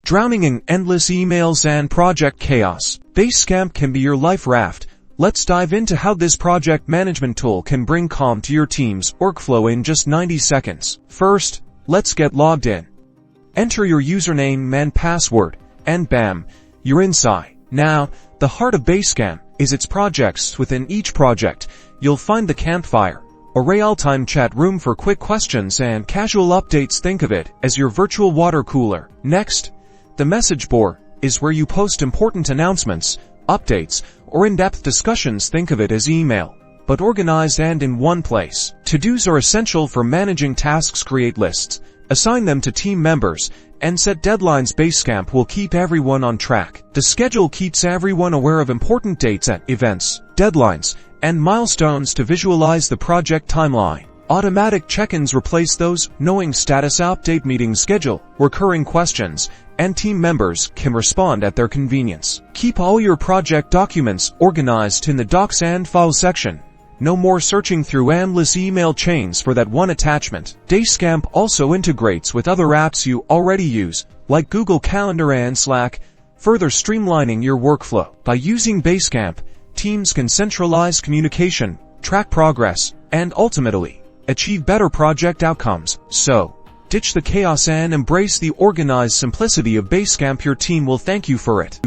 Drowning in endless emails and project chaos, Basecamp can be your life raft. Let's dive into how this project management tool can bring calm to your team's workflow in just 90 seconds. First, let's get logged in. Enter your username and password, and bam, you're inside. Now, the heart of Basecamp is its projects. Within each project, you'll find the Campfire, a real-time chat room for quick questions and casual updates. Think of it as your virtual water cooler. Next, the message board is where you post important announcements, updates, or in-depth discussions. Think of it as email, but organized and in one place. To-dos are essential for managing tasks. Create lists, assign them to team members, and set deadlines. Basecamp will keep everyone on track. The schedule keeps everyone aware of important dates and events, deadlines, and milestones to visualize the project timeline. Automatic check-ins replace those knowing status. Update meetings schedule recurring questions, and team members can respond at their convenience. Keep all your project documents organized in the Docs and Files section. No more searching through endless email chains for that one attachment. Basecamp also integrates with other apps you already use, like Google Calendar and Slack, further streamlining your workflow. By using Basecamp, teams can centralize communication, track progress, and ultimately achieve better project outcomes. So, ditch the chaos and embrace the organized simplicity of Basecamp. Your team will thank you for it.